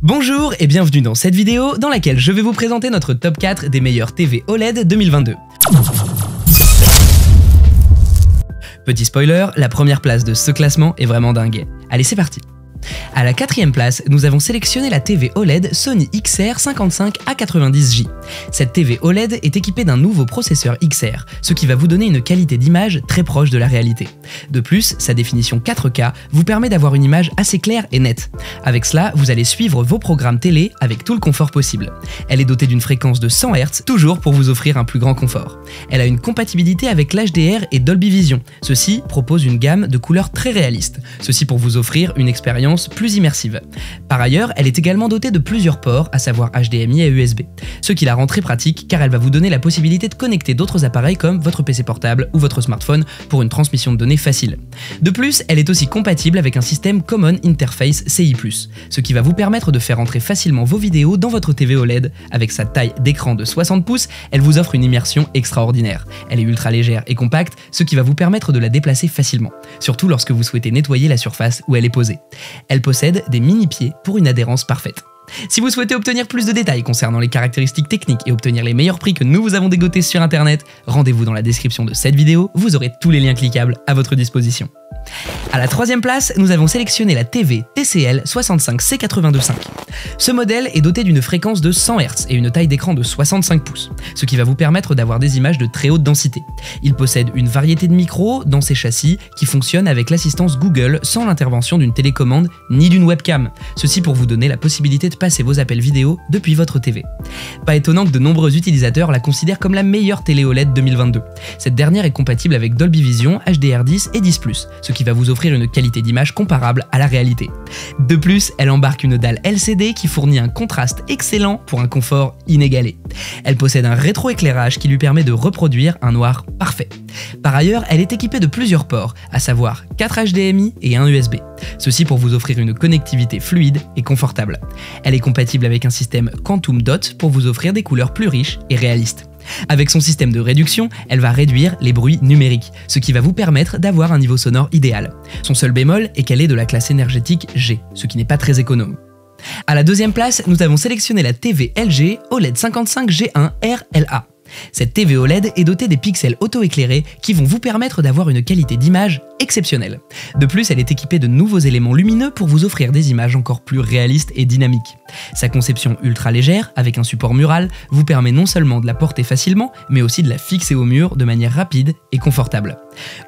Bonjour et bienvenue dans cette vidéo dans laquelle je vais vous présenter notre top 4 des meilleures TV OLED 2022. Petit spoiler, la première place de ce classement est vraiment dingue. Allez, c'est parti. À la quatrième place, nous avons sélectionné la TV OLED Sony XR55A90J. Cette TV OLED est équipée d'un nouveau processeur XR, ce qui va vous donner une qualité d'image très proche de la réalité. De plus, sa définition 4K vous permet d'avoir une image assez claire et nette. Avec cela, vous allez suivre vos programmes télé avec tout le confort possible. Elle est dotée d'une fréquence de 100 Hz, toujours pour vous offrir un plus grand confort. Elle a une compatibilité avec l'HDR et Dolby Vision. Ceci propose une gamme de couleurs très réalistes. Ceci pour vous offrir une expérience plus immersive. Par ailleurs, elle est également dotée de plusieurs ports, à savoir HDMI et USB, ce qui la rend très pratique car elle va vous donner la possibilité de connecter d'autres appareils comme votre PC portable ou votre smartphone pour une transmission de données facile. De plus, elle est aussi compatible avec un système Common Interface CI+, ce qui va vous permettre de faire entrer facilement vos vidéos dans votre TV OLED. Avec sa taille d'écran de 60 pouces, elle vous offre une immersion extraordinaire. Elle est ultra légère et compacte, ce qui va vous permettre de la déplacer facilement, surtout lorsque vous souhaitez nettoyer la surface où elle est posée. Elle possède des mini-pieds pour une adhérence parfaite. Si vous souhaitez obtenir plus de détails concernant les caractéristiques techniques et obtenir les meilleurs prix que nous vous avons dégotés sur internet, rendez-vous dans la description de cette vidéo, vous aurez tous les liens cliquables à votre disposition. À la troisième place, nous avons sélectionné la TV TCL 65C82.5. Ce modèle est doté d'une fréquence de 100 Hz et une taille d'écran de 65 pouces, ce qui va vous permettre d'avoir des images de très haute densité. Il possède une variété de micros dans ses châssis qui fonctionnent avec l'assistance Google sans l'intervention d'une télécommande ni d'une webcam, ceci pour vous donner la possibilité de passer vos appels vidéo depuis votre TV. Pas étonnant que de nombreux utilisateurs la considèrent comme la meilleure télé OLED 2022. Cette dernière est compatible avec Dolby Vision, HDR10 et 10+, ce qui va vous offrir une qualité d'image comparable à la réalité. De plus, elle embarque une dalle LCD qui fournit un contraste excellent pour un confort inégalé. Elle possède un rétroéclairage qui lui permet de reproduire un noir parfait. Par ailleurs, elle est équipée de plusieurs ports, à savoir 4 HDMI et un USB. Ceci pour vous offrir une connectivité fluide et confortable. Elle est compatible avec un système Quantum Dot pour vous offrir des couleurs plus riches et réalistes. Avec son système de réduction, elle va réduire les bruits numériques, ce qui va vous permettre d'avoir un niveau sonore idéal. Son seul bémol est qu'elle est de la classe énergétique G, ce qui n'est pas très économe. À la deuxième place, nous avons sélectionné la TV LG OLED 55G1 RLA. Cette TV OLED est dotée des pixels auto-éclairés qui vont vous permettre d'avoir une qualité d'image exceptionnelle. De plus, elle est équipée de nouveaux éléments lumineux pour vous offrir des images encore plus réalistes et dynamiques. Sa conception ultra légère, avec un support mural, vous permet non seulement de la porter facilement, mais aussi de la fixer au mur de manière rapide et confortable.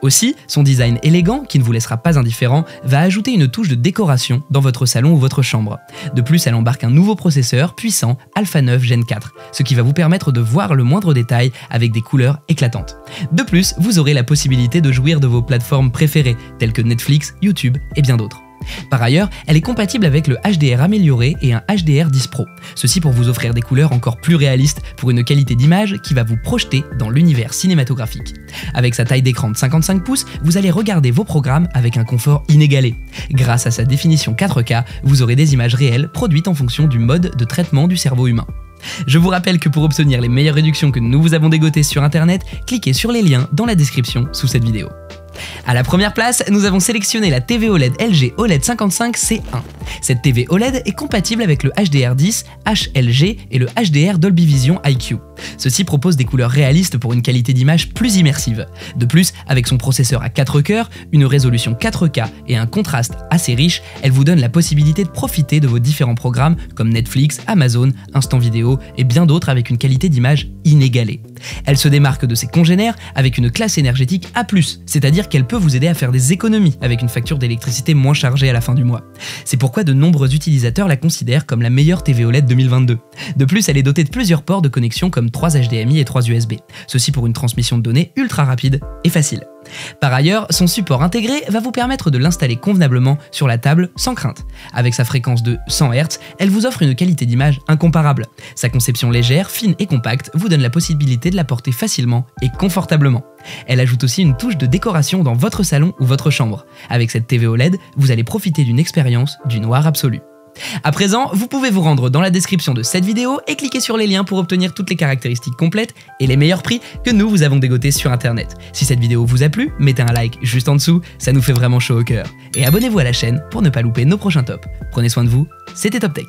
Aussi, son design élégant, qui ne vous laissera pas indifférent, va ajouter une touche de décoration dans votre salon ou votre chambre. De plus, elle embarque un nouveau processeur puissant Alpha 9 Gen 4, ce qui va vous permettre de voir le moindre détail avec des couleurs éclatantes. De plus, vous aurez la possibilité de jouir de vos plateformes préférées, telles que Netflix, YouTube et bien d'autres. Par ailleurs, elle est compatible avec le HDR amélioré et un HDR10 Pro, ceci pour vous offrir des couleurs encore plus réalistes pour une qualité d'image qui va vous projeter dans l'univers cinématographique. Avec sa taille d'écran de 55 pouces, vous allez regarder vos programmes avec un confort inégalé. Grâce à sa définition 4K, vous aurez des images réelles produites en fonction du mode de traitement du cerveau humain. Je vous rappelle que pour obtenir les meilleures réductions que nous vous avons dégotées sur internet, cliquez sur les liens dans la description sous cette vidéo. À la première place, nous avons sélectionné la TV OLED LG OLED 55C1. Cette TV OLED est compatible avec le HDR10, HLG et le HDR Dolby Vision IQ. Ceci propose des couleurs réalistes pour une qualité d'image plus immersive. De plus, avec son processeur à 4 cœurs, une résolution 4K et un contraste assez riche, elle vous donne la possibilité de profiter de vos différents programmes comme Netflix, Amazon, Instant Vidéo et bien d'autres avec une qualité d'image inégalée. Elle se démarque de ses congénères avec une classe énergétique A+, c'est-à-dire qu'elle peut vous aider à faire des économies avec une facture d'électricité moins chargée à la fin du mois. C'est pourquoi de nombreux utilisateurs la considèrent comme la meilleure TV OLED 2022. De plus, elle est dotée de plusieurs ports de connexion comme 3 HDMI et 3 USB, ceci pour une transmission de données ultra rapide et facile. Par ailleurs, son support intégré va vous permettre de l'installer convenablement sur la table sans crainte. Avec sa fréquence de 100 Hz, elle vous offre une qualité d'image incomparable. Sa conception légère, fine et compacte vous donne la possibilité de la porter facilement et confortablement. Elle ajoute aussi une touche de décoration dans votre salon ou votre chambre. Avec cette TV OLED, vous allez profiter d'une expérience du noir absolu. À présent, vous pouvez vous rendre dans la description de cette vidéo et cliquer sur les liens pour obtenir toutes les caractéristiques complètes et les meilleurs prix que nous vous avons dégotés sur internet. Si cette vidéo vous a plu, mettez un like juste en dessous, ça nous fait vraiment chaud au cœur. Et abonnez-vous à la chaîne pour ne pas louper nos prochains tops. Prenez soin de vous, c'était Top Tech.